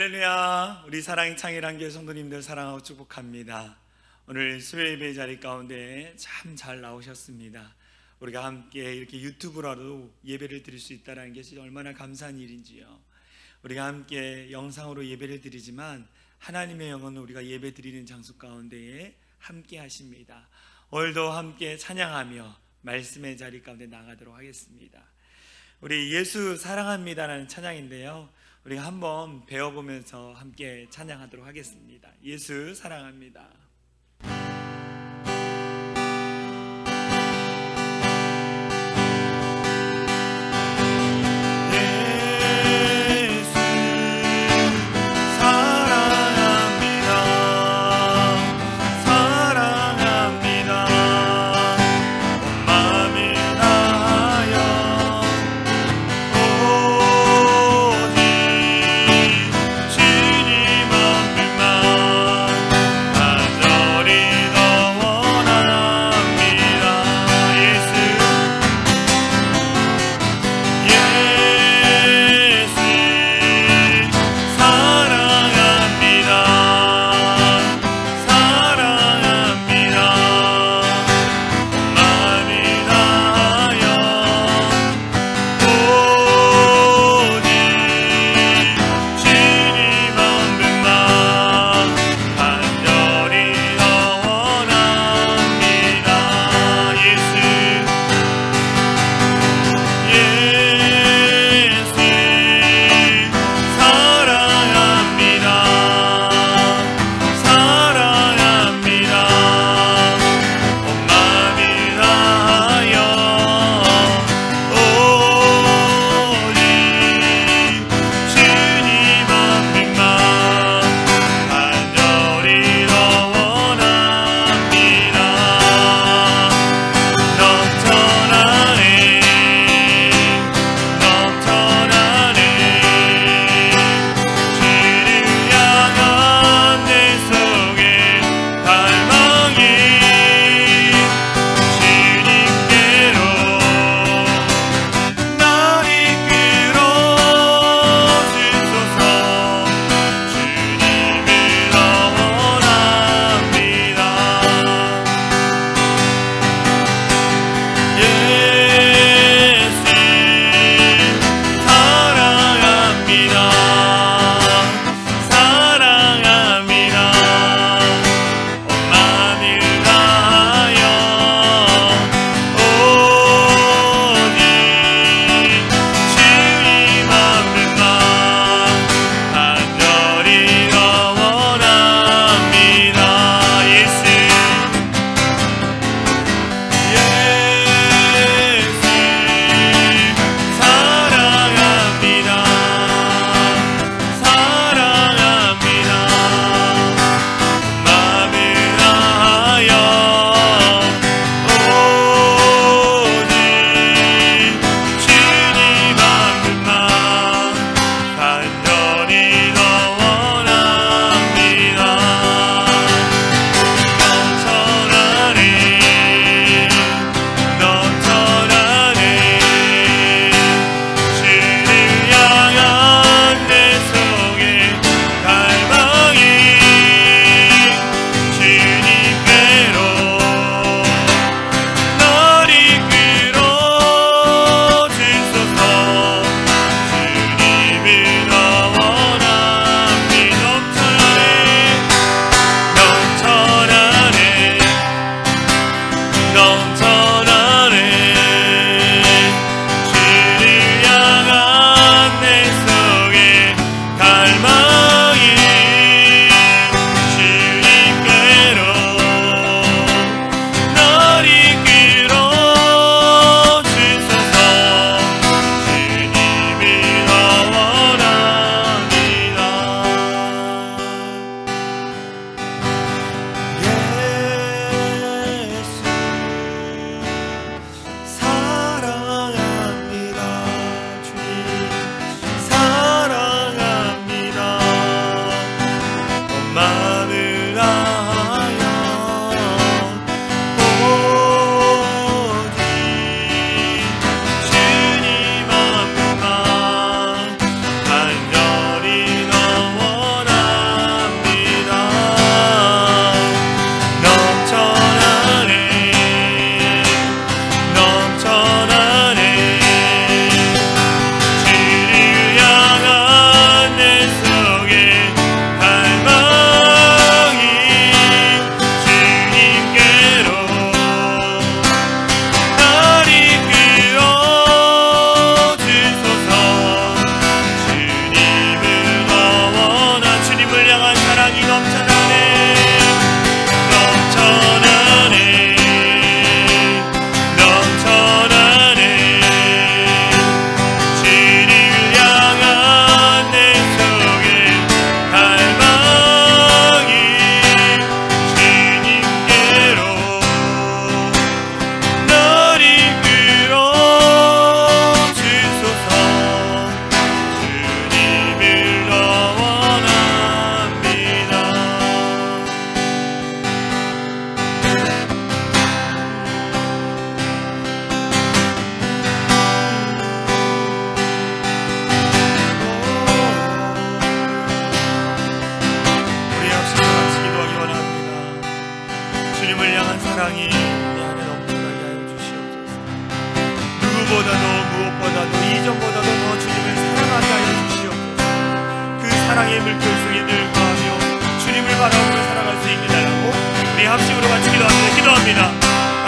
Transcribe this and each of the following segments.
할렐루야. 우리 사랑의 창일한교회 성도님들 사랑하고 축복합니다. 오늘 수요 예배 자리 가운데 참 잘 나오셨습니다. 우리가 함께 이렇게 유튜브라도 예배를 드릴 수 있다는 것이 얼마나 감사한 일인지요. 우리가 함께 영상으로 예배를 드리지만 하나님의 영혼은 우리가 예배 드리는 장소 가운데에 함께 하십니다. 오늘도 함께 찬양하며 말씀의 자리 가운데 나가도록 하겠습니다. 우리 예수 사랑합니다라는 찬양인데요, 우리가 한번 배워보면서 함께 찬양하도록 하겠습니다. 예수 사랑합니다. 주님 앞에만 가자.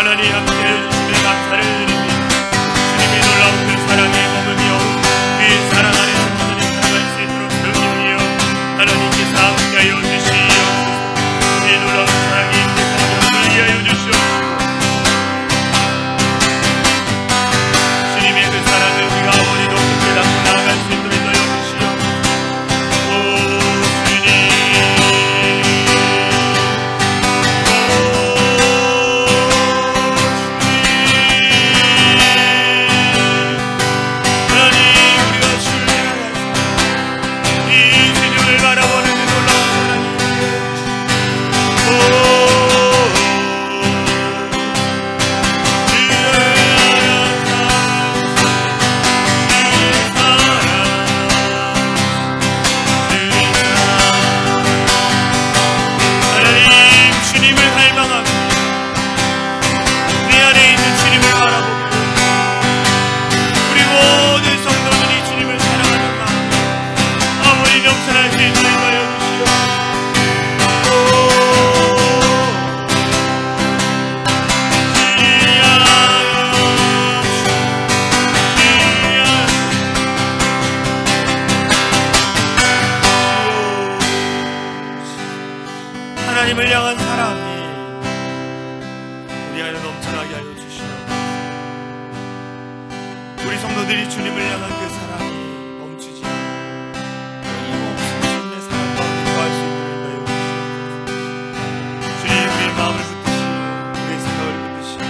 하나님 함께 해주심에 감사를 드립니다. 주님의 놀라운 그 사랑에 머물며 그 사랑 안에서 모두를 살아갈 수 있도록 성령이여 하나님께서 함께하여 주시옵소서. 이 놀라운 사랑이 함께 하여 주시옵소서. 주님의 그 사랑을 우리가 아무리 높이 깨닫고 나아갈 수 있도록 인도하여 주시옵소서. 하나님을 향한 사랑이 우리 안에 넘쳐나게 하여 주시옵소서. 우리 성도들이 주님을 향한 그 사랑이 멈추지 않고 끊임없이 주님의 사랑 가운데 거할 수 있도록 하여 주시옵소서. 주님 우리의 마음을 붙드시고 우리의 생각을 붙드시고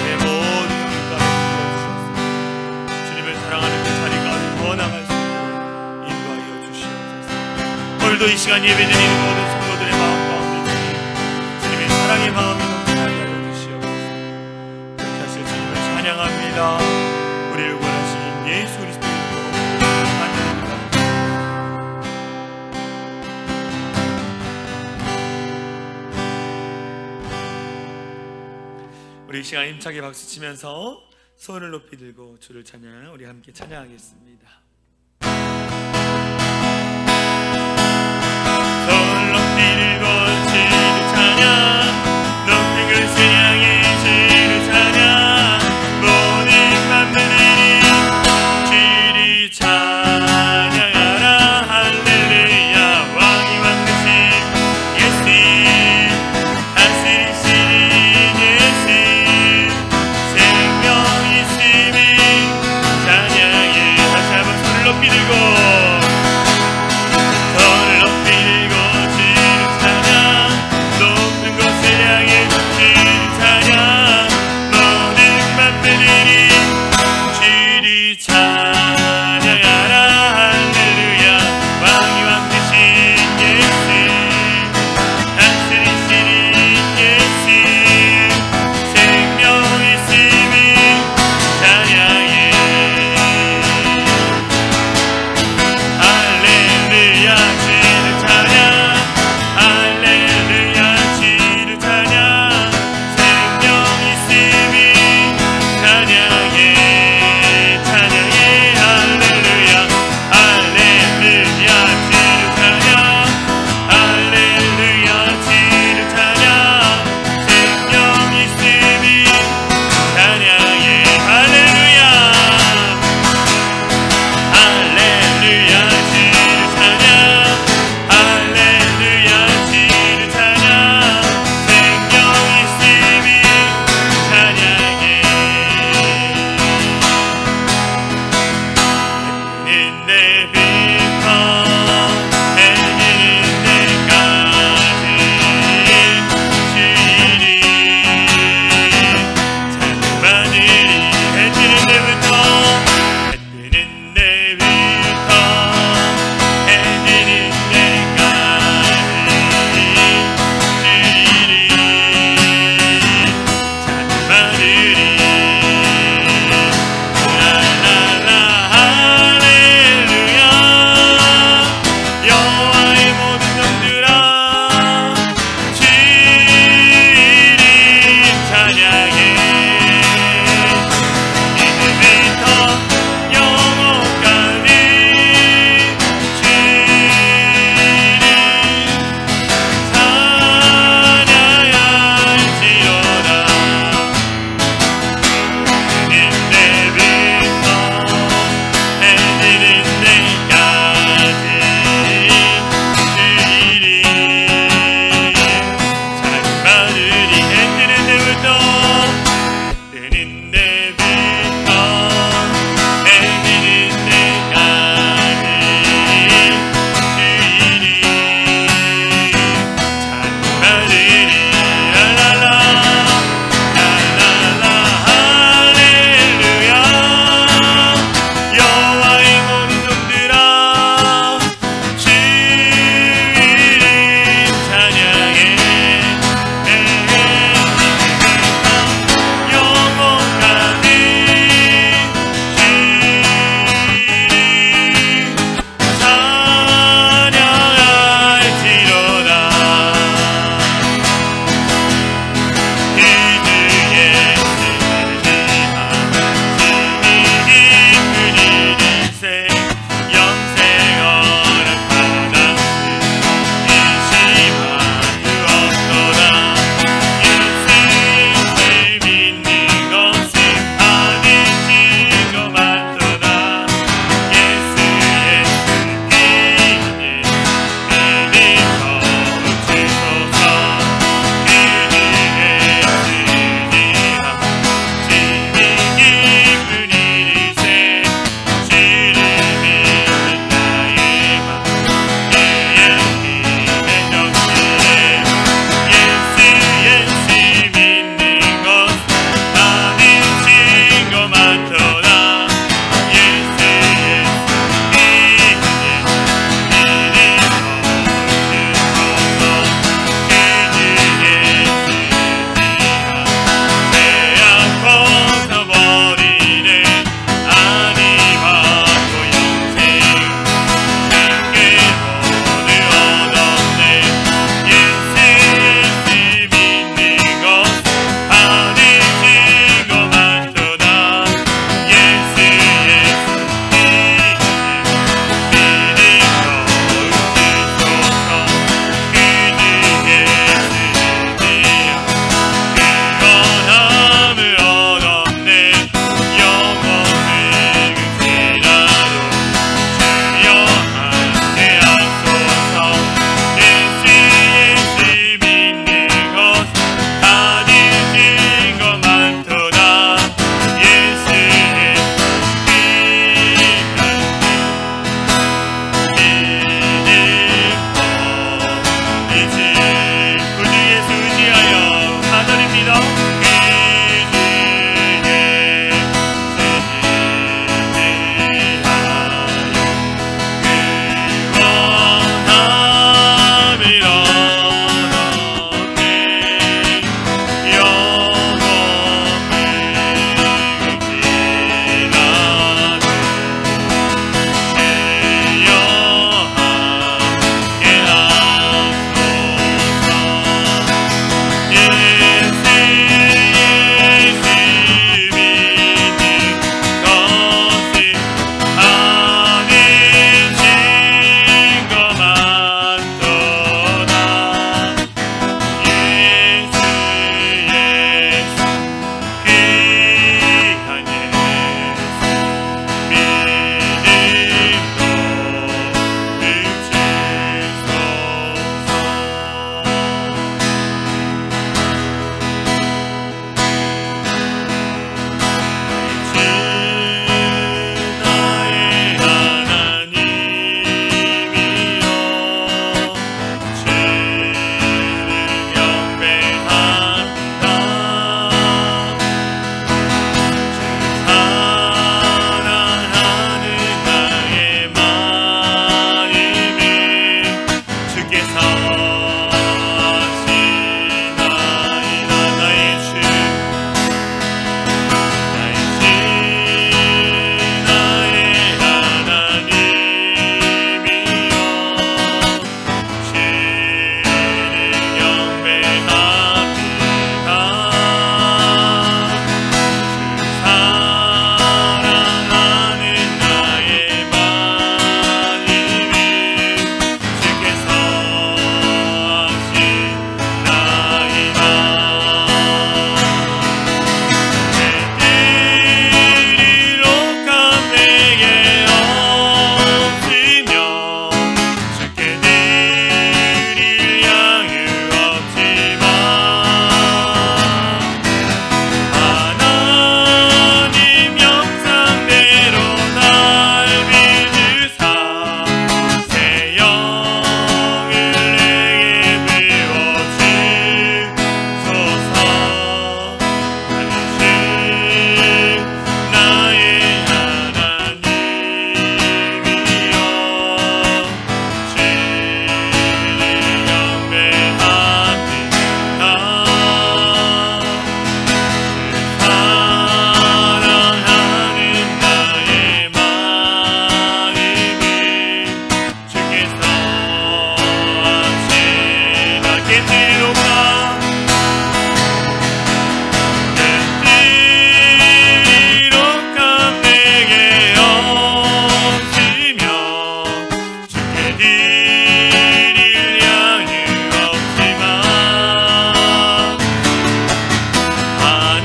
우리의 모든 영을 가운데 주셔서 주님을 사랑하는 그 자리 가운데 더 나갈 수 있도록 인도하여 주시옵소서. 오늘도 이 시간 예배드리는 모든 성도들의 마음 사랑의 마음이 넘쳐나게 하여 주시옵소서. 그렇게 하실 주님을 찬양합니다. 우리를 구원하신 예수 그리스도의 이름으로 찬양합니다. 우리 이 시간 힘차게 박수치면서 손을 높이 들고 주를 찬양 우리 함께 찬양하겠습니다. 손을 높이 들고 주를 찬양 높은 곳을 향해 주를 찬양 모든 맘들이 주를 찬양하라 할렐루야. 왕이 왕되신 예수 다스리시는 예수 생명 있음을 찬양해 다시 한번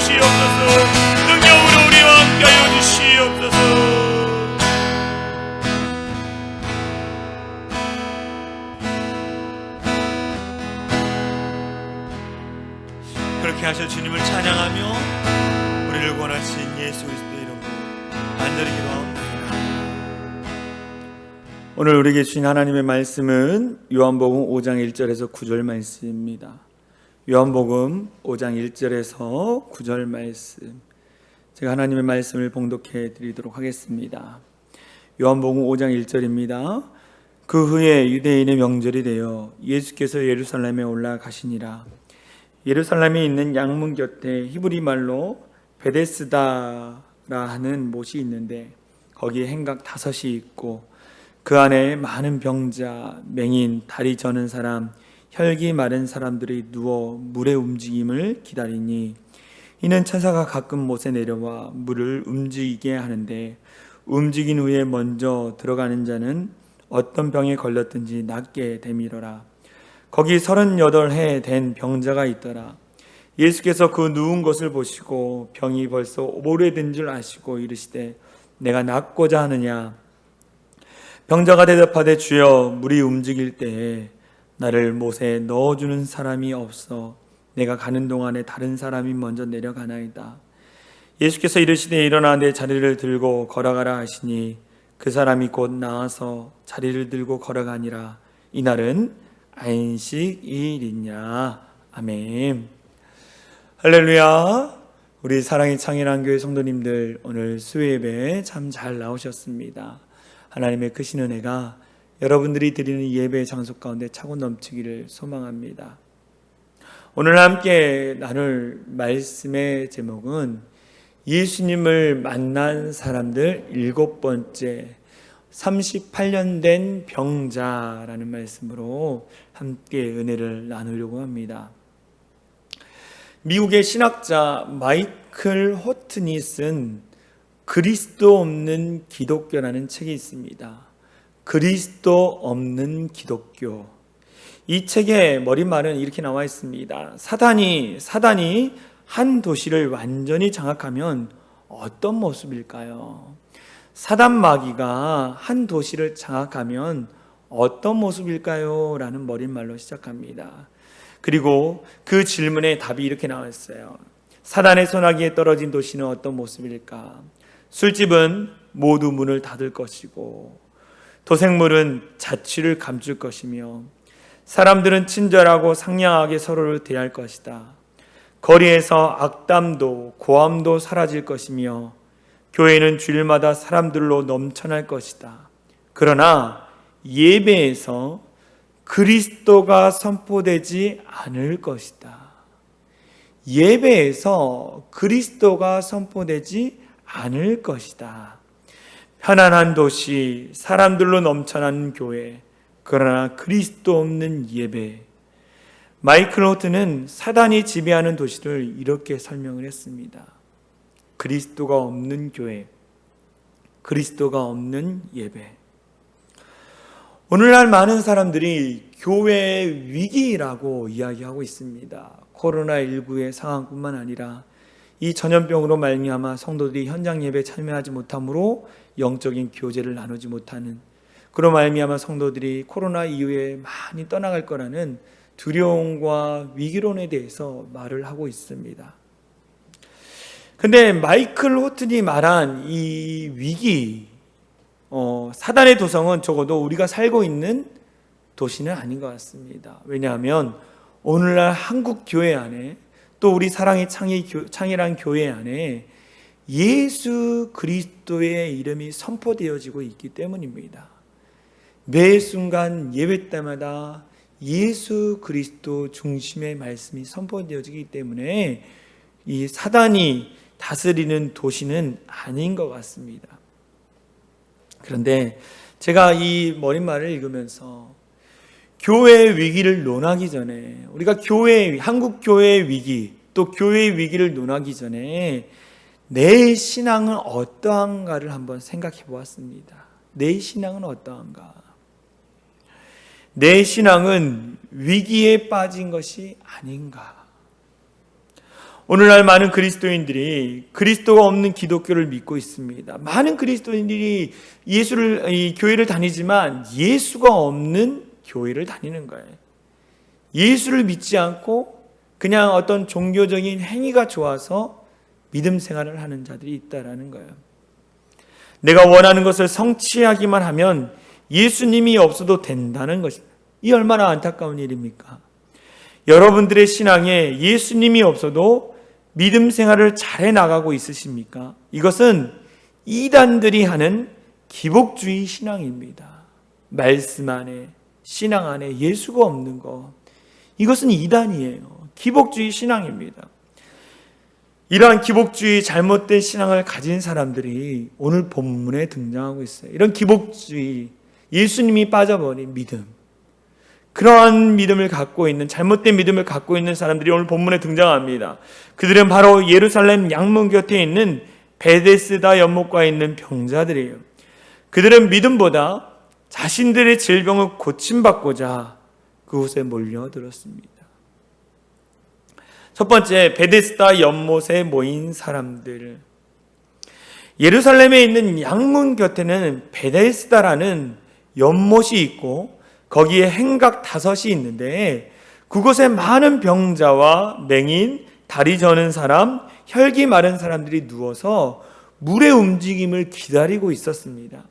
주시옵소서. 능력으로 우리와 함께하여 주시옵소서. 그렇게 하셔 주님을 찬양하며 우리를 원하신 예수 그리스도의 이름으로 간절히 기도하옵나이다. 오늘 우리에게 주신 하나님의 말씀은 요한복음 5장 1절에서 9절 말씀입니다. 요한복음 5장 1절에서 9절 말씀, 제가 하나님의 말씀을 봉독해 드리도록 하겠습니다. 요한복음 5장 1절입니다. 그 후에 유대인의 명절이 되어 예수께서 예루살렘에 올라가시니라. 예루살렘에 있는 양문 곁에 히브리 말로 베데스다라 하는 못이 있는데 거기에 행각 5이 있고 그 안에 많은 병자, 맹인, 다리 저는 사람, 혈기 마른 사람들이 누워 물의 움직임을 기다리니 이는 천사가 가끔 못에 내려와 물을 움직이게 하는데 움직인 후에 먼저 들어가는 자는 어떤 병에 걸렸든지 낫게 되미러라. 거기 38해 된 병자가 있더라. 예수께서 그 누운 것을 보시고 병이 벌써 오래된 줄 아시고 이르시되 내가 낫고자 하느냐. 병자가 대답하되 주여 물이 움직일 때에 나를 못에 넣어주는 사람이 없어 내가 가는 동안에 다른 사람이 먼저 내려가나이다. 예수께서 이르시되 일어나 내 자리를 들고 걸어가라 하시니 그 사람이 곧 나와서 자리를 들고 걸어가니라. 이날은 안식일이냐. 아멘. 할렐루야. 우리 사랑의 창일한 교회 성도님들, 오늘 수요예배 참 잘 나오셨습니다. 하나님의 크신 은혜가 여러분들이 드리는 예배 장소 가운데 차고 넘치기를 소망합니다. 오늘 함께 나눌 말씀의 제목은 예수님을 만난 사람들 7번째, 38년 된 병자라는 말씀으로 함께 은혜를 나누려고 합니다. 미국의 신학자 마이클 호튼이 쓴 그리스도 없는 기독교라는 책이 있습니다. 그리스도 없는 기독교. 이 책의 머릿말은 이렇게 나와 있습니다. 사단이 한 도시를 완전히 장악하면 어떤 모습일까요? 사단 마귀가 한 도시를 장악하면 어떤 모습일까요? 라는 머릿말로 시작합니다. 그리고 그 질문에 답이 이렇게 나왔어요. 사단의 손아귀에 떨어진 도시는 어떤 모습일까? 술집은 모두 문을 닫을 것이고, 도생물은 자취를 감출 것이며, 사람들은 친절하고 상냥하게 서로를 대할 것이다. 거리에서 악담도 고함도 사라질 것이며, 교회는 주일마다 사람들로 넘쳐날 것이다. 그러나 예배에서 그리스도가 선포되지 않을 것이다. 예배에서 그리스도가 선포되지 않을 것이다. 편안한 도시, 사람들로 넘쳐나는 교회, 그러나 그리스도 없는 예배. 마이클 호튼은 사단이 지배하는 도시를 이렇게 설명을 했습니다. 그리스도가 없는 교회, 그리스도가 없는 예배. 오늘날 많은 사람들이 교회 위기라고 이야기하고 있습니다. 코로나19의 상황뿐만 아니라 이 전염병으로 말미암아 성도들이 현장 예배에 참여하지 못함으로 영적인 교제를 나누지 못하는, 그로 말미암아 성도들이 코로나 이후에 많이 떠나갈 거라는 두려움과 위기론에 대해서 말을 하고 있습니다. 근데 마이클 호튼이 말한 이 위기, 사단의 도성은 적어도 우리가 살고 있는 도시는 아닌 것 같습니다. 왜냐하면 오늘날 한국 교회 안에, 또 우리 사랑의 창일한 교회 안에 예수 그리스도의 이름이 선포되어지고 있기 때문입니다. 매 순간 예배 때마다 예수 그리스도 중심의 말씀이 선포되어지기 때문에 이 사단이 다스리는 도시는 아닌 것 같습니다. 그런데 제가 이 머릿말을 읽으면서 교회의 위기를 논하기 전에, 우리가 한국 교회의 위기, 또 교회의 위기를 논하기 전에 내 신앙은 어떠한가를 한번 생각해 보았습니다. 내 신앙은 어떠한가? 내 신앙은 위기에 빠진 것이 아닌가? 오늘날 많은 그리스도인들이 그리스도가 없는 기독교를 믿고 있습니다. 많은 그리스도인들이 교회를 다니지만 예수가 없는 교회를 다니는 거예요. 예수를 믿지 않고 그냥 어떤 종교적인 행위가 좋아서 믿음 생활을 하는 자들이 있다라는 거예요. 내가 원하는 것을 성취하기만 하면 예수님이 없어도 된다는 것입니다. 이 얼마나 안타까운 일입니까? 여러분들의 신앙에 예수님이 없어도 믿음 생활을 잘해 나가고 있으십니까? 이것은 이단들이 하는 기복주의 신앙입니다. 말씀 안에, 신앙 안에 예수가 없는 것, 이것은 이단이에요. 기복주의 신앙입니다. 이러한 기복주의, 잘못된 신앙을 가진 사람들이 오늘 본문에 등장하고 있어요. 이런 기복주의, 예수님이 빠져버린 믿음, 그러한 믿음을 갖고 있는, 잘못된 믿음을 갖고 있는 사람들이 오늘 본문에 등장합니다. 그들은 바로 예루살렘 양문 곁에 있는 베데스다 연못가에 있는 병자들이에요. 그들은 믿음보다 자신들의 질병을 고침받고자 그곳에 몰려들었습니다. 첫 번째, 베데스다 연못에 모인 사람들. 예루살렘에 있는 양문 곁에는 베데스다라는 연못이 있고 거기에 행각 5이 있는데, 그곳에 많은 병자와 맹인, 다리 저는 사람, 혈기 마른 사람들이 누워서 물의 움직임을 기다리고 있었습니다.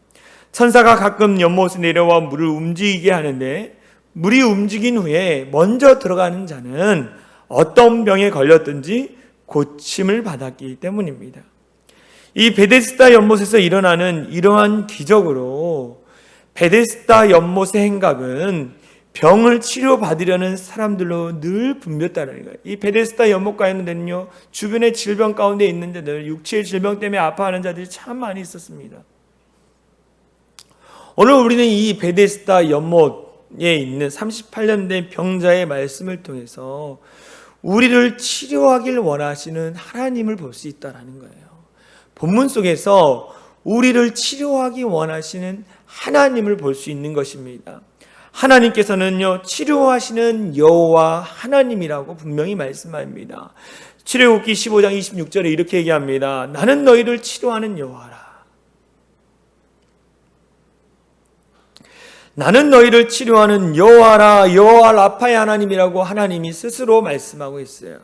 천사가 가끔 연못에 내려와 물을 움직이게 하는데 물이 움직인 후에 먼저 들어가는 자는 어떤 병에 걸렸든지 고침을 받았기 때문입니다. 이 베데스다 연못에서 일어나는 이러한 기적으로 베데스다 연못의 행각은 병을 치료받으려는 사람들로 늘 붐볐다는 거예요. 이 베데스다 연못 가운데는요, 주변의 질병 가운데 있는 자들, 육체의 질병 때문에 아파하는 자들이 참 많이 있었습니다. 오늘 우리는 이 베데스다 연못에 있는 38년 된 병자의 말씀을 통해서 우리를 치료하길 원하시는 하나님을 볼 수 있다는 거예요. 본문 속에서 우리를 치료하기 원하시는 하나님을 볼 수 있는 것입니다. 하나님께서는요, 치료하시는 여호와 하나님이라고 분명히 말씀합니다. 출애굽기 15장 26절에 이렇게 얘기합니다. 나는 너희를 치료하는 여호와라. 나는 너희를 치료하는 여호와라. 여호와 라파의 하나님이라고 하나님이 스스로 말씀하고 있어요.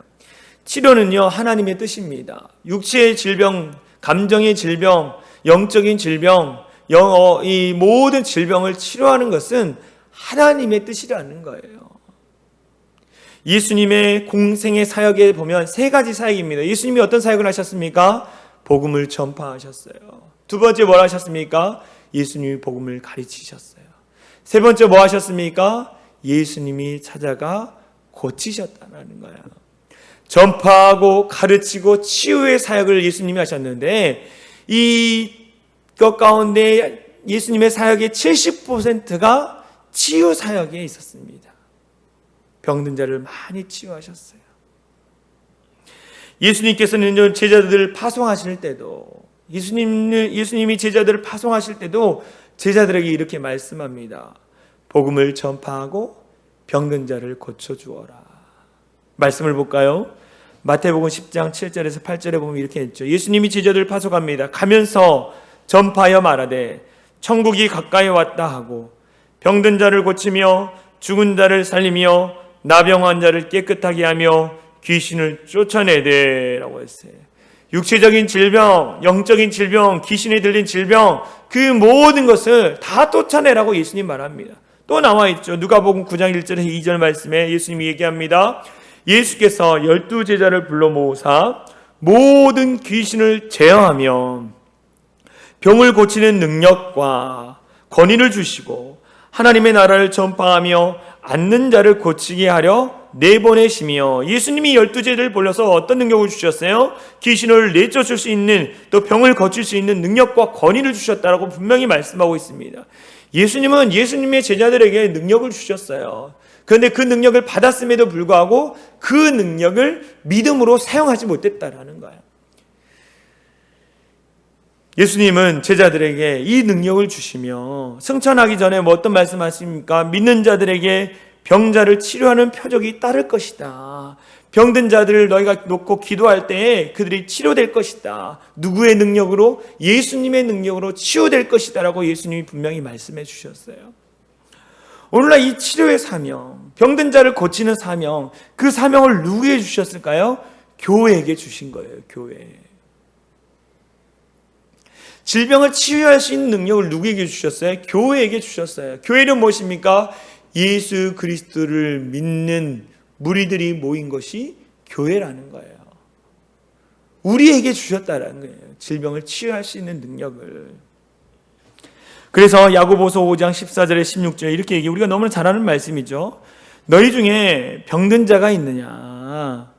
치료는요, 하나님의 뜻입니다. 육체의 질병, 감정의 질병, 영적인 질병, 이 모든 질병을 치료하는 것은 하나님의 뜻이라는 거예요. 예수님의 공생의 사역에 보면 세 가지 사역입니다. 예수님이 어떤 사역을 하셨습니까? 복음을 전파하셨어요. 두 번째 뭘 하셨습니까? 예수님이 복음을 가르치셨어요. 세 번째 뭐 하셨습니까? 예수님이 찾아가 고치셨다는 거예요. 전파하고 가르치고 치유의 사역을 예수님이 하셨는데 이것 가운데 예수님의 사역의 70%가 치유 사역에 있었습니다. 병든 자를 많이 치유하셨어요. 예수님께서는 제자들을 파송하실 때도 예수님이 제자들을 파송하실 때도 제자들에게 이렇게 말씀합니다. 복음을 전파하고 병든 자를 고쳐주어라. 말씀을 볼까요? 마태복음 10장 7절에서 8절에 보면 이렇게 했죠. 예수님이 제자들을 파송합니다. 가면서 전파하여 말하되 천국이 가까이 왔다 하고 병든 자를 고치며 죽은 자를 살리며 나병 환자를 깨끗하게 하며 귀신을 쫓아내되 라고 했어요. 육체적인 질병, 영적인 질병, 귀신에 들린 질병, 그 모든 것을 다 쫓아내라고 예수님 말합니다. 또 나와 있죠. 누가복음 9장 1절에서 2절 말씀에 예수님이 얘기합니다. 예수께서 12제자를 불러 모으사 모든 귀신을 제어하며 병을 고치는 능력과 권위를 주시고 하나님의 나라를 전파하며 앓는 자를 고치게 하려 내보내시며 예수님이 12제자를 불러서 어떤 능력을 주셨어요? 귀신을 내쫓을 수 있는 또 병을 고칠 수 있는 능력과 권위를 주셨다라고 분명히 말씀하고 있습니다. 예수님은 예수님의 제자들에게 능력을 주셨어요. 그런데 그 능력을 받았음에도 불구하고 그 능력을 믿음으로 사용하지 못했다라는 거예요. 예수님은 제자들에게 이 능력을 주시며 승천하기 전에 뭐 어떤 말씀하십니까? 믿는 자들에게 병자를 치료하는 표적이 따를 것이다. 병든 자들을 너희가 놓고 기도할 때에 그들이 치료될 것이다. 누구의 능력으로? 예수님의 능력으로 치유될 것이다 라고 예수님이 분명히 말씀해 주셨어요. 오늘날 이 치료의 사명, 병든 자를 고치는 사명, 그 사명을 누구에게 주셨을까요? 교회에게 주신 거예요. 교회. 질병을 치유할 수 있는 능력을 누구에게 주셨어요? 교회에게 주셨어요. 교회는 무엇입니까? 예수 그리스도를 믿는 무리들이 모인 것이 교회라는 거예요. 우리에게 주셨다라는 거예요. 질병을 치유할 수 있는 능력을. 그래서 야고보서 5장 14절에 16절에 이렇게 얘기해요. 우리가 너무나 잘 아는 말씀이죠. 너희 중에 병든 자가 있느냐?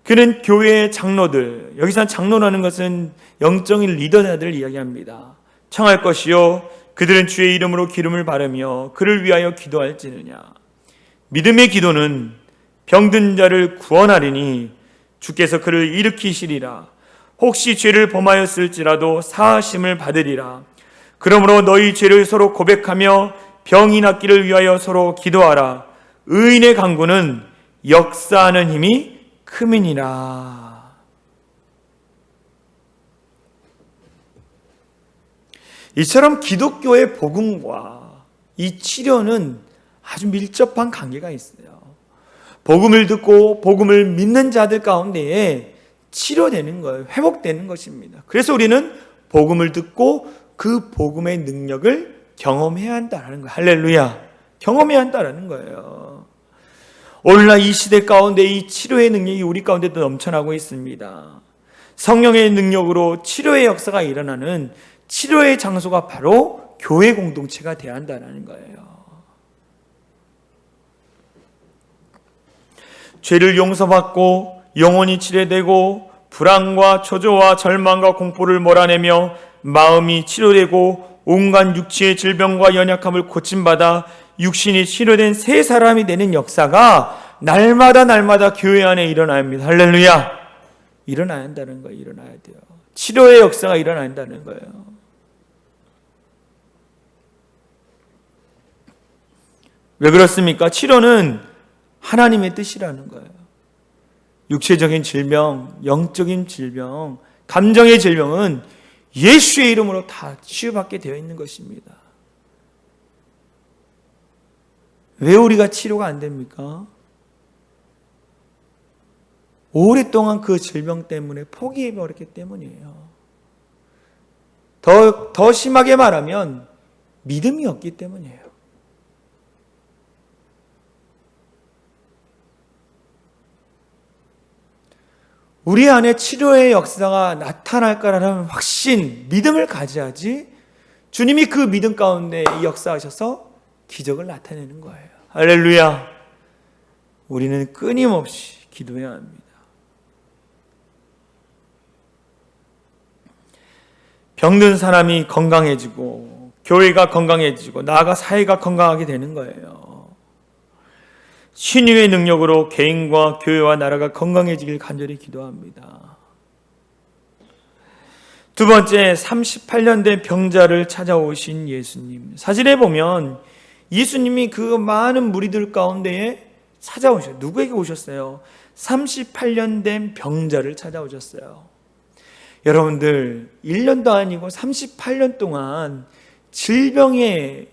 그는 교회의 장로들, 여기서 장로라는 것은 영적인 리더자들을 이야기합니다. 청할 것이요 그들은 주의 이름으로 기름을 바르며 그를 위하여 기도할지느냐. 믿음의 기도는 병든 자를 구원하리니 주께서 그를 일으키시리라. 혹시 죄를 범하였을지라도 사하심을 받으리라. 그러므로 너희 죄를 서로 고백하며 병이 낫기를 위하여 서로 기도하라. 의인의 간구는 역사하는 힘이 크민이라. 이처럼 기독교의 복음과 이 치료는 아주 밀접한 관계가 있어요. 복음을 듣고 복음을 믿는 자들 가운데에 치료되는 거예요. 회복되는 것입니다. 그래서 우리는 복음을 듣고 그 복음의 능력을 경험해야 한다는 거예요. 할렐루야. 경험해야 한다는 거예요. 오늘날 이 시대 가운데 이 치료의 능력이 우리 가운데도 넘쳐나고 있습니다. 성령의 능력으로 치료의 역사가 일어나는 치료의 장소가 바로 교회 공동체가 되어야 한다는 거예요. 죄를 용서받고 영혼이 치료되고 불안과 초조와 절망과 공포를 몰아내며 마음이 치료되고 온갖 육체의 질병과 연약함을 고침받아 육신이 치료된 새 사람이 되는 역사가 날마다 교회 안에 일어나야 합니다. 할렐루야. 일어나야 한다는 거예요. 일어나야 돼요. 치료의 역사가 일어나야 한다는 거예요. 왜 그렇습니까? 치료는 하나님의 뜻이라는 거예요. 육체적인 질병, 영적인 질병, 감정의 질병은 예수의 이름으로 다 치유받게 되어 있는 것입니다. 왜 우리가 치료가 안 됩니까? 오랫동안 그 질병 때문에 포기해버렸기 때문이에요. 더 심하게 말하면 믿음이 없기 때문이에요. 우리 안에 치료의 역사가 나타날 거라는 확신, 믿음을 가져야지 주님이 그 믿음 가운데 이 역사하셔서 기적을 나타내는 거예요. 할렐루야. 우리는 끊임없이 기도해야 합니다. 병든 사람이 건강해지고 교회가 건강해지고 나아가 사회가 건강하게 되는 거예요. 신유의 능력으로 개인과 교회와 나라가 건강해지길 간절히 기도합니다. 두 번째, 38년 된 병자를 찾아오신 예수님. 사진에 보면 예수님이 그 많은 무리들 가운데에 찾아오셨어요. 누구에게 오셨어요? 38년 된 병자를 찾아오셨어요. 여러분들 1년도 아니고 38년 동안 질병에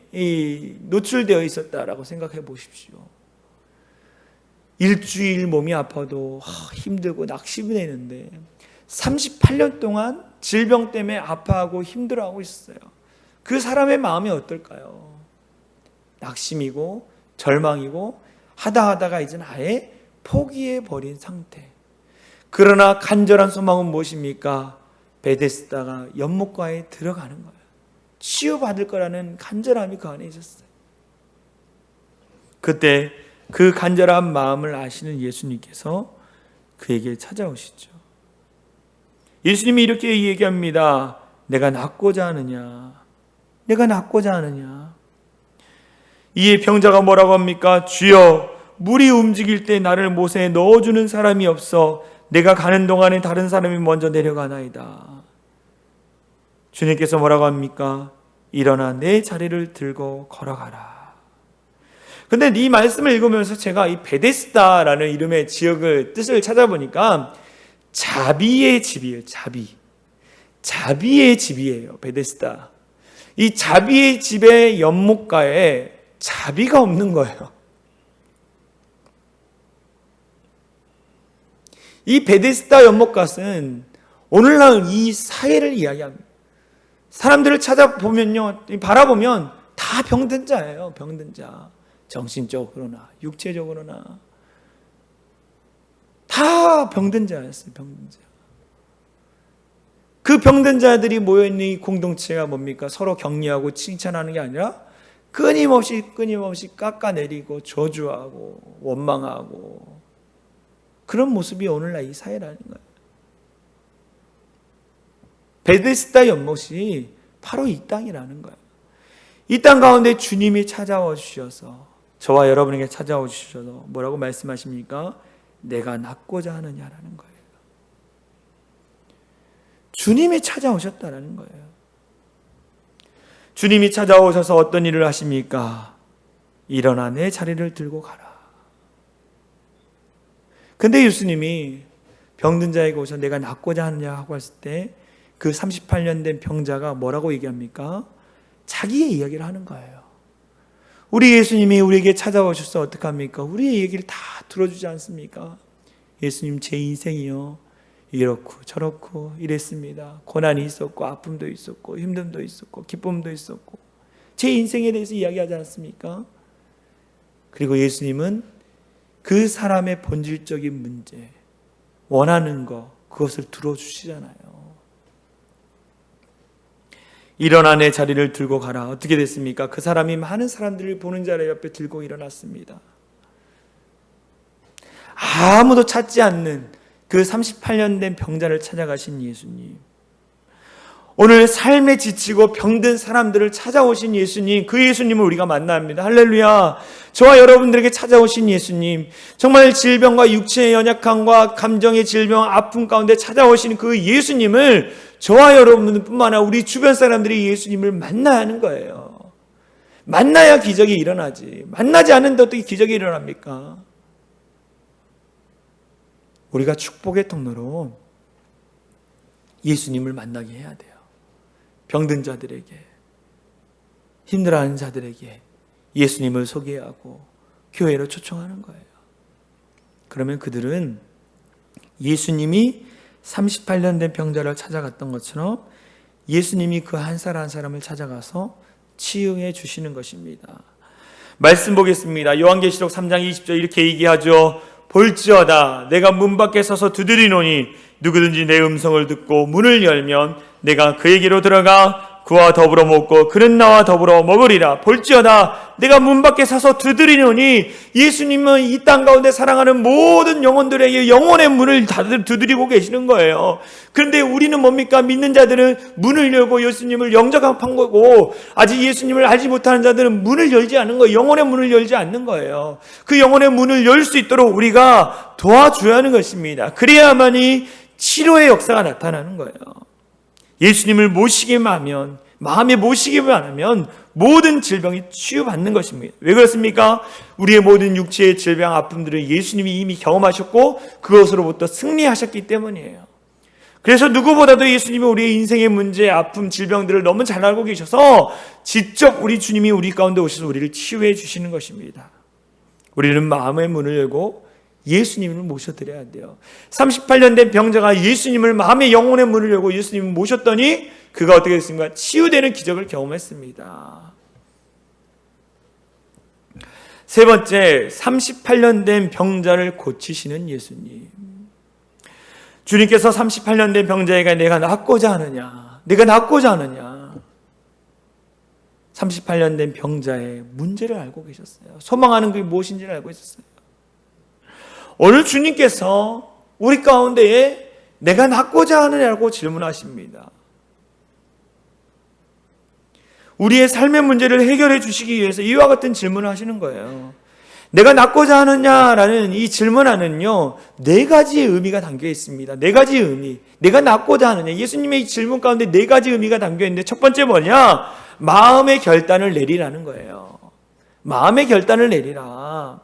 노출되어 있었다라고 생각해 보십시오. 일주일 몸이 아파도 힘들고 낙심되는데 38년 동안 질병 때문에 아파하고 힘들어하고 있어요. 그 사람의 마음이 어떨까요? 낙심이고 절망이고 하다가 이제는 아예 포기해버린 상태. 그러나 간절한 소망은 무엇입니까? 베데스다가 연못가에 들어가는 거예요. 치유받을 거라는 간절함이 그 안에 있었어요. 그때 그 간절한 마음을 아시는 예수님께서 그에게 찾아오시죠. 예수님이 이렇게 얘기합니다. 내가 낫고자 하느냐? 내가 낫고자 하느냐? 이에 병자가 뭐라고 합니까? 주여, 물이 움직일 때 나를 못에 넣어주는 사람이 없어 내가 가는 동안에 다른 사람이 먼저 내려가나이다. 주님께서 뭐라고 합니까? 일어나 내 자리를 들고 걸어가라. 근데 이 말씀을 읽으면서 제가 이 베데스다라는 이름의 지역을 뜻을 찾아보니까 자비의 집이에요. 자비의 집이에요. 베데스다. 이 자비의 집의 연못가에 자비가 없는 거예요. 이 베데스다 연못갓은 오늘날 이 사회를 이야기합니다. 사람들을 찾아보면요, 바라보면 다 병든 자예요. 병든 자. 정신적으로나 육체적으로나 다 병든 자였어요. 병든 자. 그 병든 자들이 모여있는 이 공동체가 뭡니까? 서로 격려하고 칭찬하는 게 아니라 끊임없이 깎아내리고 저주하고 원망하고 그런 모습이 오늘날 이 사회라는 거예요. 베데스다 연못이 바로 이 땅이라는 거예요. 이 땅 가운데 주님이 찾아와 주셔서 저와 여러분에게 찾아와 주셔서 뭐라고 말씀하십니까? 내가 낫고자 하느냐라는 거예요. 주님이 찾아오셨다라는 거예요. 주님이 찾아오셔서 어떤 일을 하십니까? 일어나 내 자리를 들고 가라. 근데 예수님이 병든 자에게 오셔서 내가 낫고자 하느냐 하고 했을 때 그 38년 된 병자가 뭐라고 얘기합니까? 자기의 이야기를 하는 거예요. 우리 예수님이 우리에게 찾아오셔서 어떡합니까? 우리의 얘기를 다 들어주지 않습니까? 예수님, 제 인생이요, 이렇고 저렇고 이랬습니다. 고난이 있었고 아픔도 있었고 힘듦도 있었고 기쁨도 있었고 제 인생에 대해서 이야기하지 않았습니까? 그리고 예수님은 그 사람의 본질적인 문제, 원하는 거, 그것을 들어주시잖아요. 일어나 내 자리를 들고 가라. 어떻게 됐습니까? 그 사람이 많은 사람들을 보는 자리 옆에 들고 일어났습니다. 아무도 찾지 않는 그 38년 된 병자를 찾아가신 예수님, 오늘 삶에 지치고 병든 사람들을 찾아오신 예수님, 그 예수님을 우리가 만나야 합니다. 할렐루야. 저와 여러분들에게 찾아오신 예수님, 정말 질병과 육체의 연약함과 감정의 질병, 아픔 가운데 찾아오신 그 예수님을 저와 여러분뿐만 아니라 우리 주변 사람들이 예수님을 만나야 하는 거예요. 만나야 기적이 일어나지. 만나지 않는데 어떻게 기적이 일어납니까? 우리가 축복의 통로로 예수님을 만나게 해야 돼요. 병든 자들에게, 힘들어하는 자들에게 예수님을 소개하고 교회로 초청하는 거예요. 그러면 그들은 예수님이 38년 된 병자를 찾아갔던 것처럼 예수님이 그 한 사람 한 사람을 찾아가서 치유해 주시는 것입니다. 말씀 보겠습니다. 요한계시록 3장 20절 이렇게 얘기하죠. 볼지어다 내가 문 밖에 서서 두드리노니 누구든지 내 음성을 듣고 문을 열면 내가 그에게로 들어가 그와 더불어 먹고 그는 나와 더불어 먹으리라. 볼지어다 내가 문 밖에 서서 두드리노니, 예수님은 이 땅 가운데 사랑하는 모든 영혼들에게 영혼의 문을 다들 두드리고 계시는 거예요. 그런데 우리는 뭡니까? 믿는 자들은 문을 열고 예수님을 영접한 거고, 아직 예수님을 알지 못하는 자들은 문을 열지 않는 거예요. 영혼의 문을 열지 않는 거예요. 그 영혼의 문을 열 수 있도록 우리가 도와줘야 하는 것입니다. 그래야만이 치료의 역사가 나타나는 거예요. 예수님을 모시기만 하면, 마음에 모시기만 하면 모든 질병이 치유받는 것입니다. 왜 그렇습니까? 우리의 모든 육체의 질병, 아픔들을 예수님이 이미 경험하셨고 그것으로부터 승리하셨기 때문이에요. 그래서 누구보다도 예수님이 우리의 인생의 문제, 아픔, 질병들을 너무 잘 알고 계셔서 직접 우리 주님이 우리 가운데 오셔서 우리를 치유해 주시는 것입니다. 우리는 마음의 문을 열고 예수님을 모셔드려야 돼요. 38년 된 병자가 예수님을, 마음의 영혼의 문을 열고 예수님을 모셨더니 그가 어떻게 됐습니까? 치유되는 기적을 경험했습니다. 세 번째, 38년 된 병자를 고치시는 예수님. 주님께서 38년 된 병자에게 내가 낫고자 하느냐, 내가 낫고자 하느냐, 38년 된 병자의 문제를 알고 계셨어요. 소망하는 게 무엇인지를 알고 있었어요. 오늘 주님께서 우리 가운데에 내가 낫고자 하느냐고 질문하십니다. 우리의 삶의 문제를 해결해 주시기 위해서 이와 같은 질문을 하시는 거예요. 내가 낫고자 하느냐라는 이 질문 안은요, 네 가지의 의미가 담겨 있습니다. 네 가지의 의미. 내가 낫고자 하느냐. 예수님의 이 질문 가운데 네 가지 의미가 담겨 있는데, 첫 번째 뭐냐? 마음의 결단을 내리라는 거예요. 마음의 결단을 내리라.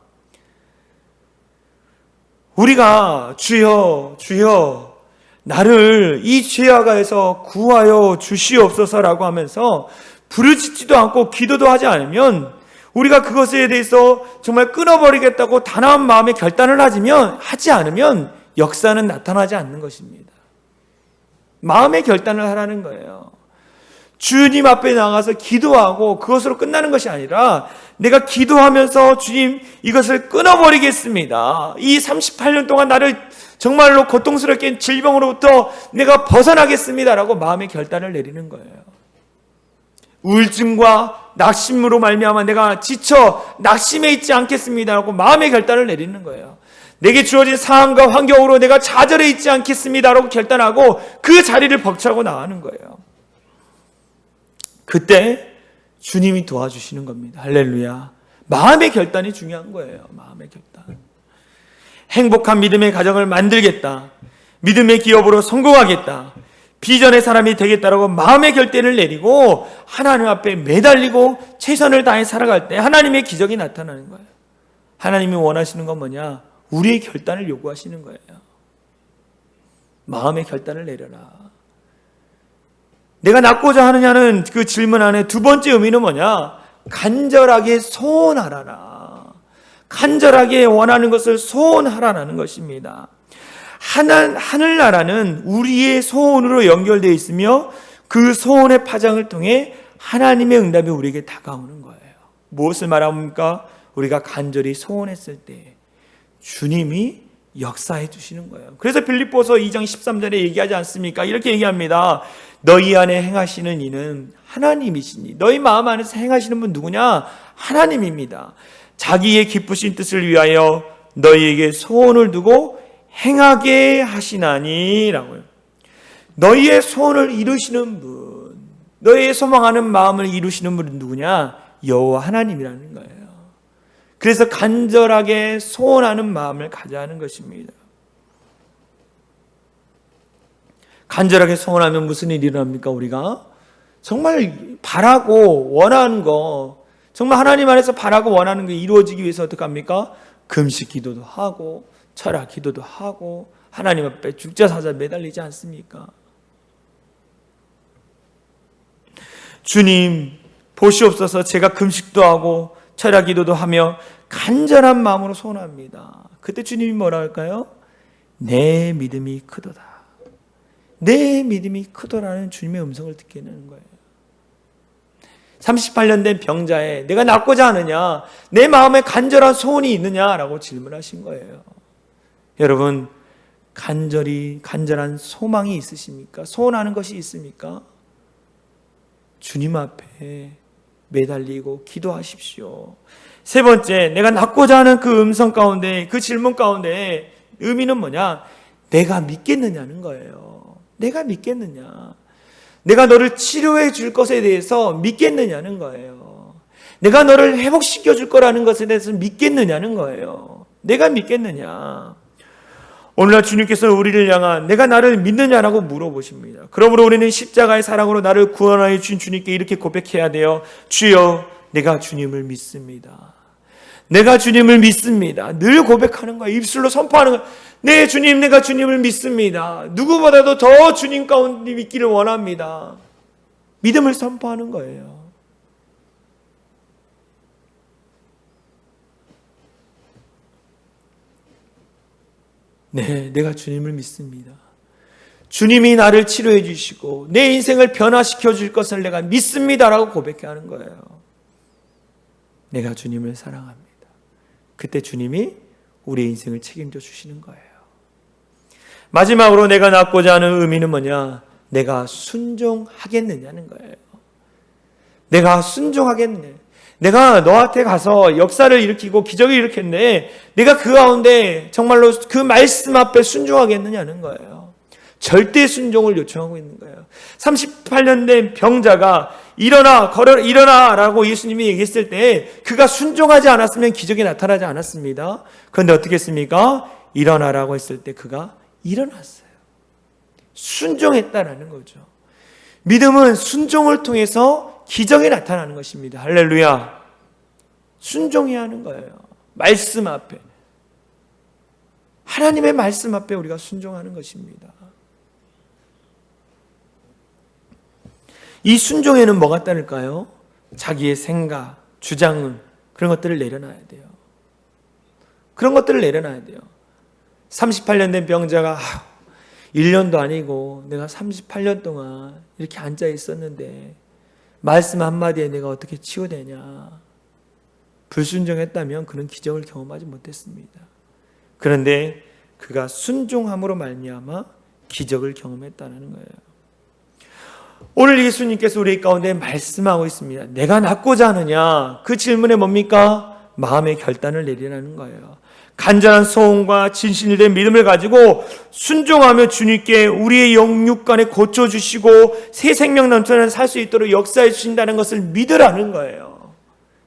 우리가 주여 주여 나를 이 죄악에서 구하여 주시옵소서라고 하면서 부르짖지도 않고 기도도 하지 않으면, 우리가 그것에 대해서 정말 끊어버리겠다고 단호한 마음의 결단을 하지 않으면 역사는 나타나지 않는 것입니다. 마음의 결단을 하라는 거예요. 주님 앞에 나가서 기도하고 그것으로 끝나는 것이 아니라, 내가 기도하면서 주님 이것을 끊어버리겠습니다. 이 38년 동안 나를 정말로 고통스럽게 질병으로부터 내가 벗어나겠습니다라고 마음의 결단을 내리는 거예요. 우울증과 낙심으로 말미암아 내가 지쳐 낙심해 있지 않겠습니다라고 마음의 결단을 내리는 거예요. 내게 주어진 상황과 환경으로 내가 좌절해 있지 않겠습니다라고 결단하고 그 자리를 벅차고 나가는 거예요. 그때 주님이 도와주시는 겁니다. 할렐루야. 마음의 결단이 중요한 거예요. 마음의 결단. 행복한 믿음의 가정을 만들겠다, 믿음의 기업으로 성공하겠다, 비전의 사람이 되겠다라고 마음의 결단을 내리고 하나님 앞에 매달리고 최선을 다해 살아갈 때 하나님의 기적이 나타나는 거예요. 하나님이 원하시는 건 뭐냐? 우리의 결단을 요구하시는 거예요. 마음의 결단을 내려라. 내가 낫고자 하느냐는 그 질문 안에 두 번째 의미는 뭐냐? 간절하게 소원하라라. 간절하게 원하는 것을 소원하라는 것입니다. 하늘나라는 우리의 소원으로 연결되어 있으며 그 소원의 파장을 통해 하나님의 응답이 우리에게 다가오는 거예요. 무엇을 말합니까? 우리가 간절히 소원했을 때 주님이 역사해 주시는 거예요. 그래서 빌립보서 2장 13절에 얘기하지 않습니까? 이렇게 얘기합니다. 너희 안에 행하시는 이는 하나님이시니 너희 마음 안에서 행하시는 분 누구냐? 하나님입니다. 자기의 기쁘신 뜻을 위하여 너희에게 소원을 두고 행하게 하시나니 라고요. 너희의 소원을 이루시는 분, 너희의 소망하는 마음을 이루시는 분은 누구냐? 여호와 하나님이라는 거예요. 그래서 간절하게 소원하는 마음을 가져야 하는 것입니다. 간절하게 소원하면 무슨 일이 일어납니까? 우리가 정말 바라고 원하는 거, 정말 하나님 안에서 바라고 원하는 게 이루어지기 위해서 어떻게 합니까? 금식 기도도 하고 철학 기도도 하고 하나님 앞에 죽자사자 매달리지 않습니까? 주님 보시옵소서, 제가 금식도 하고 철학 기도도 하며 간절한 마음으로 소원합니다. 그때 주님이 뭐라 할까요? 내 믿음이 크도다. 내 믿음이 크도라는 주님의 음성을 듣게 되는 거예요. 38년 된 병자에 내가 낫고자 하느냐, 내 마음에 간절한 소원이 있느냐라고 질문하신 거예요. 여러분, 간절한 소망이 있으십니까? 소원하는 것이 있습니까? 주님 앞에 매달리고 기도하십시오. 세 번째, 내가 낫고자 하는 그 음성 가운데, 그 질문 가운데 의미는 뭐냐? 내가 믿겠느냐는 거예요. 내가 믿겠느냐? 내가 너를 치료해 줄 것에 대해서 믿겠느냐는 거예요. 내가 너를 회복시켜 줄 거라는 것에 대해서 믿겠느냐는 거예요. 내가 믿겠느냐? 오늘날 주님께서 우리를 향한 내가 나를 믿느냐라고 물어보십니다. 그러므로 우리는 십자가의 사랑으로 나를 구원하여 주신 주님께 이렇게 고백해야 돼요. 주여, 내가 주님을 믿습니다. 내가 주님을 믿습니다. 늘 고백하는 거예요. 입술로 선포하는 거예요. 네, 주님, 내가 주님을 믿습니다. 누구보다도 더 주님 가운데 믿기를 원합니다. 믿음을 선포하는 거예요. 네, 내가 주님을 믿습니다. 주님이 나를 치료해 주시고 내 인생을 변화시켜 줄 것을 내가 믿습니다라고 고백해야 하는 거예요. 내가 주님을 사랑합니다. 그때 주님이 우리의 인생을 책임져 주시는 거예요. 마지막으로 내가 낳고자 하는 의미는 뭐냐? 내가 순종하겠느냐는 거예요. 내가 순종하겠느냐. 내가 너한테 가서 역사를 일으키고 기적을 일으켰는데 내가 그 가운데 정말로 그 말씀 앞에 순종하겠느냐는 거예요. 절대 순종을 요청하고 있는 거예요. 38년 된 병자가 일어나, 걸어, 일어나라고 예수님이 얘기했을 때 그가 순종하지 않았으면 기적이 나타나지 않았습니다. 그런데 어떻게 했습니까? 일어나라고 했을 때 그가 일어났어요. 순종했다라는 거죠. 믿음은 순종을 통해서 기적이 나타나는 것입니다. 할렐루야. 순종해야 하는 거예요. 말씀 앞에. 하나님의 말씀 앞에 우리가 순종하는 것입니다. 이 순종에는 뭐가 따를까요? 자기의 생각, 주장은 그런 것들을 내려놔야 돼요. 그런 것들을 내려놔야 돼요. 38년 된 병자가 1년도 아니고 내가 38년 동안 이렇게 앉아 있었는데 말씀 한마디에 내가 어떻게 치유되냐. 불순종했다면 그는 기적을 경험하지 못했습니다. 그런데 그가 순종함으로 말미암아 기적을 경험했다는 거예요. 오늘 예수님께서 우리 가운데 말씀하고 있습니다. 내가 낫고자 하느냐? 그 질문에 뭡니까? 마음의 결단을 내리라는 거예요. 간절한 소원과 진실된 믿음을 가지고 순종하며 주님께 우리의 영육간에 고쳐주시고 새 생명 넘치는 살 수 있도록 역사해 주신다는 것을 믿으라는 거예요.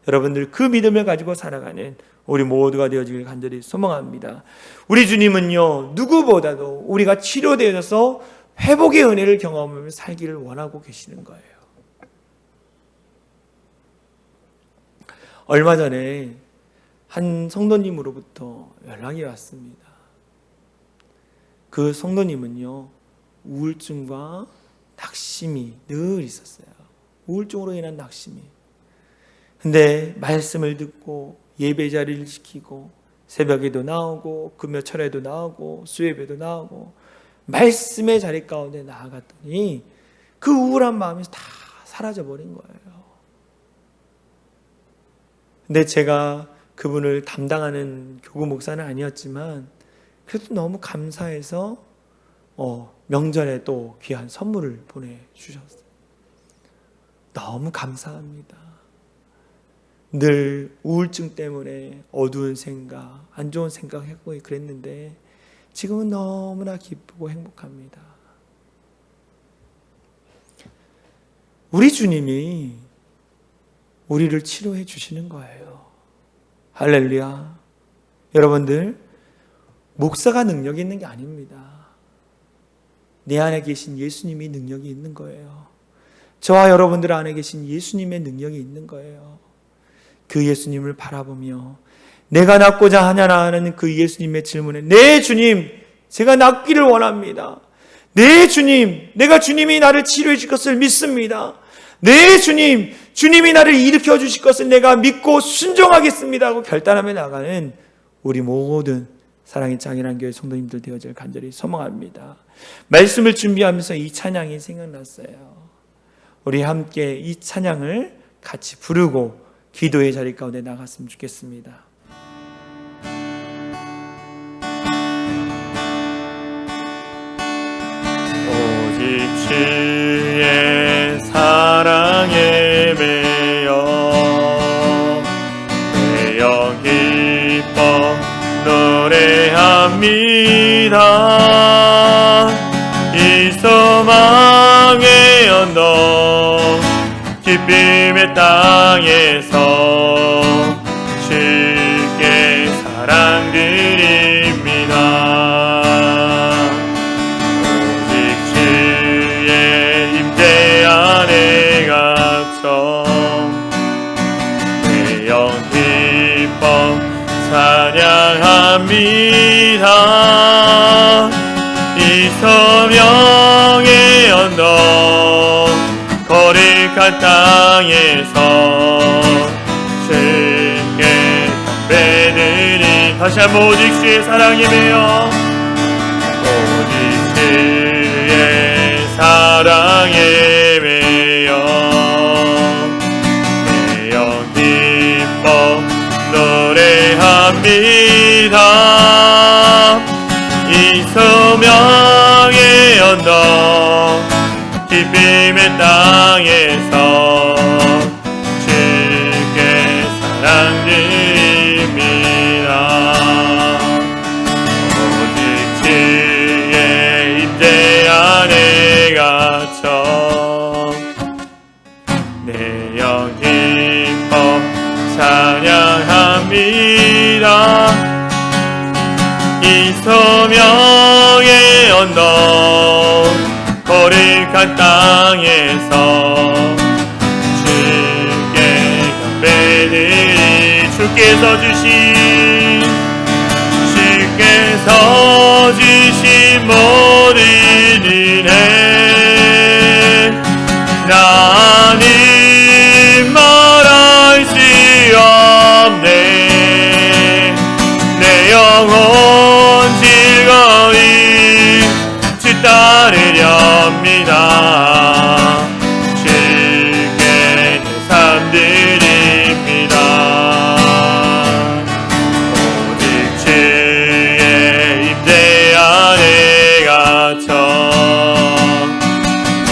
여러분들 그 믿음을 가지고 살아가는 우리 모두가 되어지길 간절히 소망합니다. 우리 주님은요, 누구보다도 우리가 치료되어서 회복의 은혜를 경험하며 살기를 원하고 계시는 거예요. 얼마 전에 한 성도님으로부터 연락이 왔습니다. 그 성도님은요, 우울증과 낙심이 늘 있었어요. 우울증으로 인한 낙심이. 근데 말씀을 듣고 예배 자리를 지키고 새벽에도 나오고 금요철에도 나오고 수요예배도 나오고 말씀의 자리 가운데 나아갔더니 그 우울한 마음이 다 사라져버린 거예요. 근데 제가 그분을 담당하는 교구 목사는 아니었지만 그래도 너무 감사해서 명절에 또 귀한 선물을 보내주셨어요. 너무 감사합니다. 늘 우울증 때문에 어두운 생각, 안 좋은 생각하고 그랬는데 지금은 너무나 기쁘고 행복합니다. 우리 주님이 우리를 치료해 주시는 거예요. 할렐루야. 여러분들, 목사가 능력이 있는 게 아닙니다. 내 안에 계신 예수님이 능력이 있는 거예요. 저와 여러분들 안에 계신 예수님의 능력이 있는 거예요. 그 예수님을 바라보며 내가 낫고자 하냐라는 그 예수님의 질문에 네 주님, 제가 낫기를 원합니다. 네 주님, 내가 주님이 나를 치료해 줄 것을 믿습니다. 네 주님, 주님이 나를 일으켜 주실 것을 내가 믿고 순종하겠습니다 하고 결단하며 나가는 우리 모든 사랑의 장인한 교회 성도님들 되어질 간절히 소망합니다. 말씀을 준비하면서 이 찬양이 생각났어요. 우리 함께 이 찬양을 같이 부르고 기도의 자리 가운데 나갔으면 좋겠습니다. 오직 주의 사랑에 매여 매여 기뻐 노래합니다. 이 소망의 언덕 기쁨의 땅에서 주께 사랑드립니다. 오직 주의 임재 안에 갇혀 내 영 기뻐 찬양합니다. 이 소명의 언덕 거룩한 땅에서 주께 담배들이 다시 한번 오직 주의 사랑에 매여 오직 주의 사랑에 매여 매여 기뻐 노래합니다. 이 소명의 언덕 기쁨의 땅에서 주께 사랑드립니다. 오직 주의 임재 안에 갇혀 내 영 기뻐 찬양합니다. 이 소명의 언덕 거룩한 땅에서 주께 담배들이 주께서 주신 모든 은혜 나는 말할 수 없네. 내 영혼 즐거이 주 따르렵니다. 주께 내 삶 드립니다. 오직 주의 임재 안에 갇혀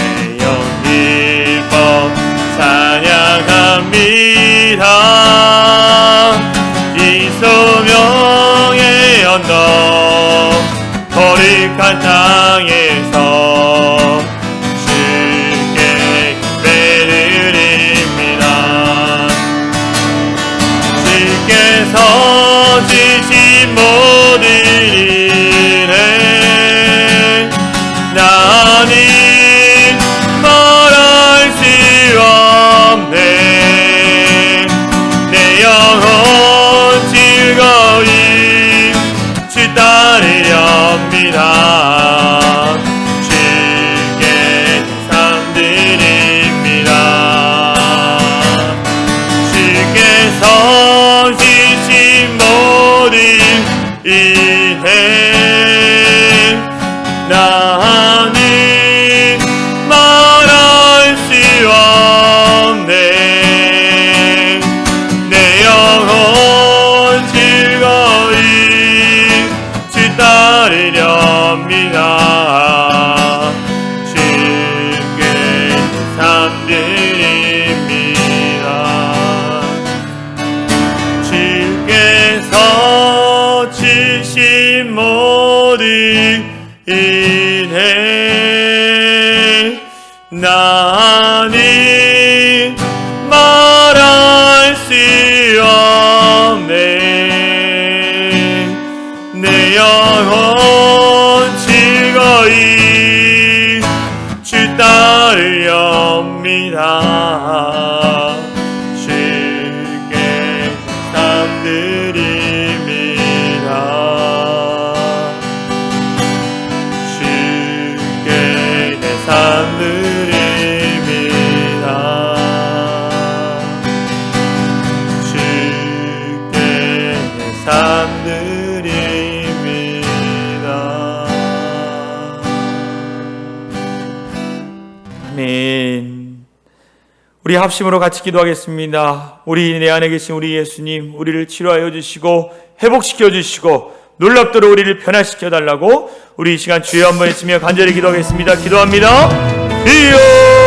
내 영 기뻐 찬양합니다. 이 소명의 언덕 거룩한 땅에서 주께 예배드립니다. 주께서 주신 모든 은혜 나는 말할 수 없네. 내 영혼 즐거이 주 따르렵니다. 주께 삶 드립니다. 주께서 주신 모든 모든 은혜 나는 말할 수 없네. 내 영혼 즐거이 주 따르렵니다. 주께 감드립니다. 주께 감드립니다. 주께 감드립니다. 아멘. 우리 합심으로 같이 기도하겠습니다. 우리 내 안에 계신 우리 예수님, 우리를 치료하여 주시고 회복시켜 주시고 놀랍도록 우리를 변화시켜 달라고 우리 이 시간 주여 한번 했으며 간절히 기도하겠습니다. 기도합니다. 주여